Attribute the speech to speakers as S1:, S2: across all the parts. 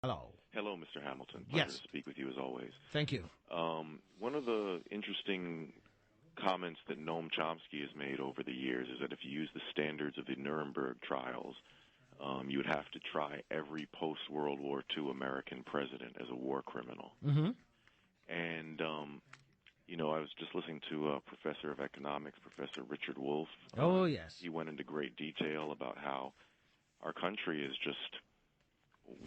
S1: Hello.
S2: Hello, Mr. Hamilton. Pleasure to speak with you as always.
S1: Thank you.
S2: One of the interesting comments that Noam Chomsky has made over the years is that if you use the standards of the Nuremberg trials, you would have to try every post-World War II American president as a war criminal.
S1: Mm-hmm.
S2: And, I was just listening to a professor of economics, Professor Richard Wolff.
S1: Oh, yes.
S2: He went into great detail about how our country is just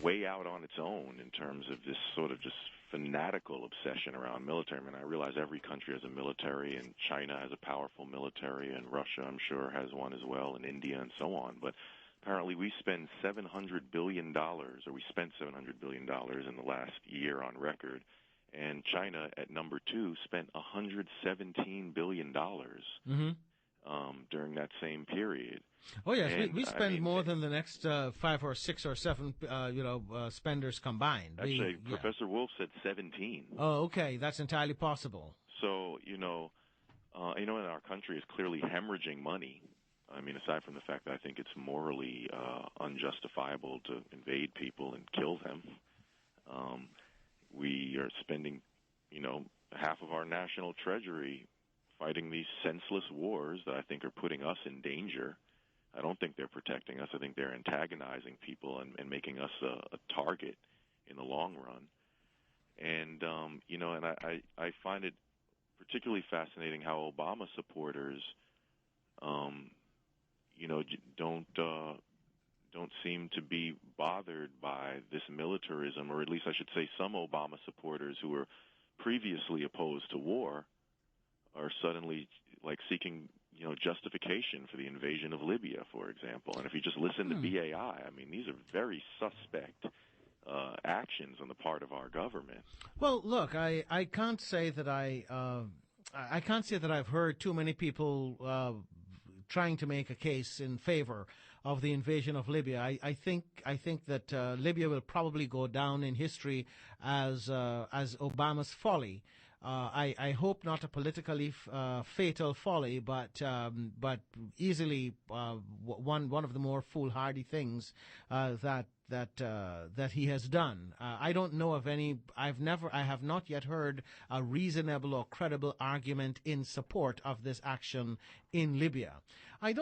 S2: way out on its own in terms of this sort of just fanatical obsession around military. I mean, I realize every country has a military, and China has a powerful military, and Russia, I'm sure, has one as well, and India and so on. But apparently we spend $700 billion, or we spent $700 billion in the last year on record, and China, at number 2, spent $117 billion during that same period.
S1: Oh, yes, we spend more than the next 5 or 6 or 7, spenders combined.
S2: Actually, Professor Wolff said 17.
S1: Oh, okay, that's entirely possible.
S2: So, and our country is clearly hemorrhaging money. I mean, aside from the fact that I think it's morally unjustifiable to invade people and kill them, we are spending, half of our national treasury fighting these senseless wars that I think are putting us in danger. I don't think they're protecting us. I think they're antagonizing people and making us a target in the long run. And, and I find it particularly fascinating how Obama supporters, don't seem to be bothered by this militarism, or at least I should say some Obama supporters who were previously opposed to war are suddenly seeking, justification for the invasion of Libya, for example. And if you just listen to BAI, I mean, these are very suspect actions on the part of our government.
S1: Well, look, I can't say that I can't say that I've heard too many people trying to make a case in favor of the invasion of Libya. I think that Libya will probably go down in history as Obama's folly. I hope not a politically fatal folly, but easily one of the more foolhardy things that he has done. I don't know of any. I have not yet heard a reasonable or credible argument in support of this action in Libya. I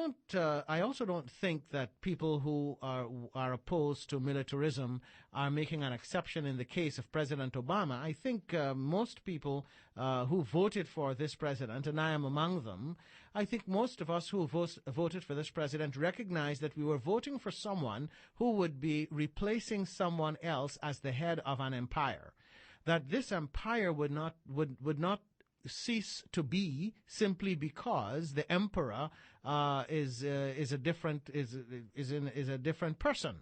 S1: also don't think that people who are opposed to militarism are making an exception in the case of President Obama. I think most people who voted for this president, and I am among them, I think most of us who voted for this president recognize that we were voting for someone who would be replacing someone else as the head of an empire. That this empire would not cease to be simply because the emperor is a different person.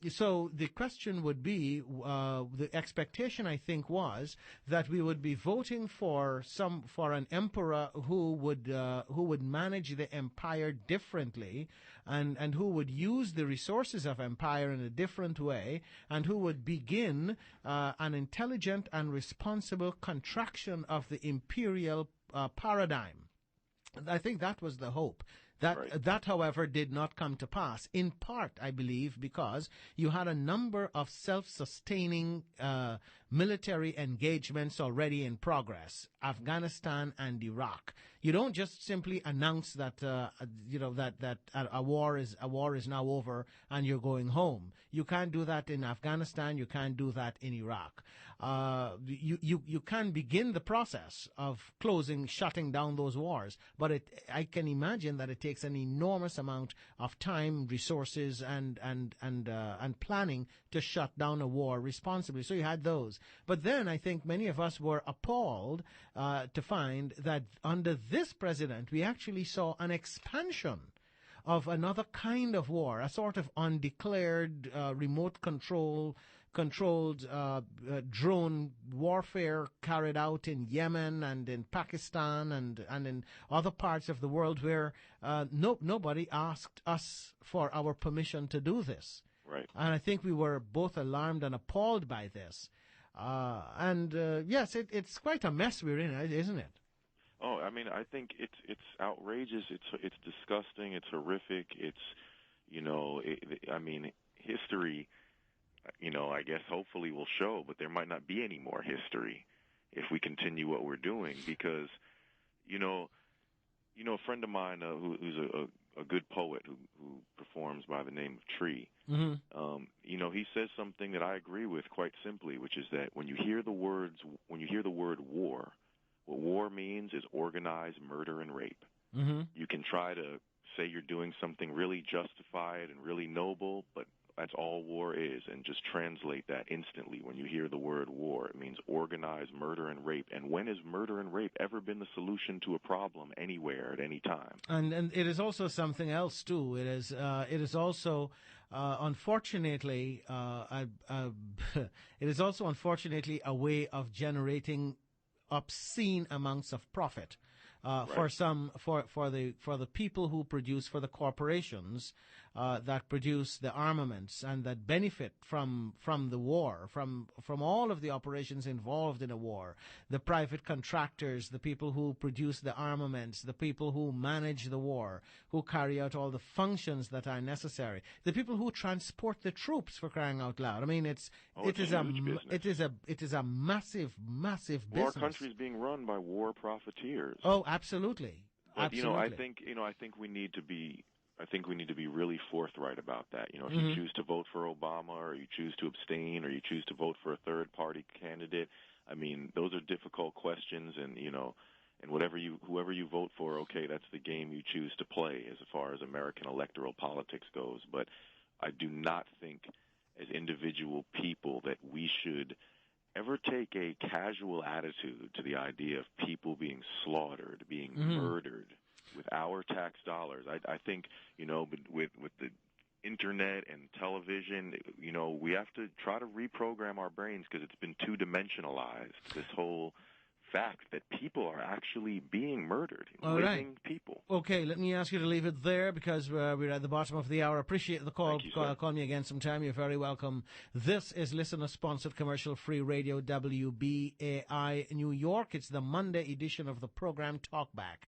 S1: So the question would be, the expectation I think was that we would be voting for an emperor who would manage the empire differently and who would use the resources of empire in a different way, and who would begin an intelligent and responsible contraction of the imperial paradigm. I think that was the hope. That, however, did not come to pass, in part, I believe, because you had a number of self-sustaining military engagements already in progress, Afghanistan and Iraq. You don't just simply announce that that a war is now over and you're going home. You can't do that in Afghanistan. You can't do that in Iraq. You can begin the process of shutting down those wars, but I can imagine that it takes an enormous amount of time, resources, and planning to shut down a war responsibly. So you had those. But then I think many of us were appalled to find that under this president, we actually saw an expansion of another kind of war, a sort of undeclared, remote controlled drone warfare carried out in Yemen and in Pakistan and in other parts of the world where nobody asked us for our permission to do this.
S2: Right.
S1: And I think we were both alarmed and appalled by this. Yes, it's quite a mess we're in, isn't it?
S2: Oh, I mean, I think it's outrageous. It's disgusting. It's horrific. It's, I mean, history. I guess hopefully will show, but there might not be any more history if we continue what we're doing because, a friend of mine who's a good poet who performs by the name of Tree, he says something that I agree with quite simply, which is that when you hear the word war, what war means is organized murder and rape. You can try to say you're doing something really justified and really noble, but that's all war is, and just translate that instantly. When you hear the word war, it means organized murder and rape. And when has murder and rape ever been the solution to a problem anywhere at any time?
S1: And it is also something else too. It is also unfortunately it is also unfortunately a way of generating obscene amounts of profit. For the people who produce, for the corporations that produce the armaments and that benefit from the war, from all of the operations involved in a war, the private contractors, the people who produce the armaments, the people who manage the war, who carry out all the functions that are necessary, the people who transport the troops, for crying out loud. I mean, it is a massive business.
S2: Our country is being run by war profiteers.
S1: Oh, absolutely.
S2: But,
S1: absolutely.
S2: I think we need to be really forthright about that. If you choose to vote for Obama, or you choose to abstain, or you choose to vote for a third-party candidate, I mean, those are difficult questions, and whoever you vote for, okay, that's the game you choose to play as far as American electoral politics goes. But I do not think, as individual people, that we should ever take a casual attitude to the idea of people being slaughtered, being murdered with our tax dollars. I think, with the internet and television, we have to try to reprogram our brains because it's been two-dimensionalized, this whole fact that people are actually being murdered, living people.
S1: Okay, let me ask you to leave it there because we're at the bottom of the hour. Appreciate the call.
S2: Thank you, sir.
S1: Call me again sometime. You're very welcome. This is listener-sponsored commercial-free radio, WBAI New York. It's the Monday edition of the program Talkback.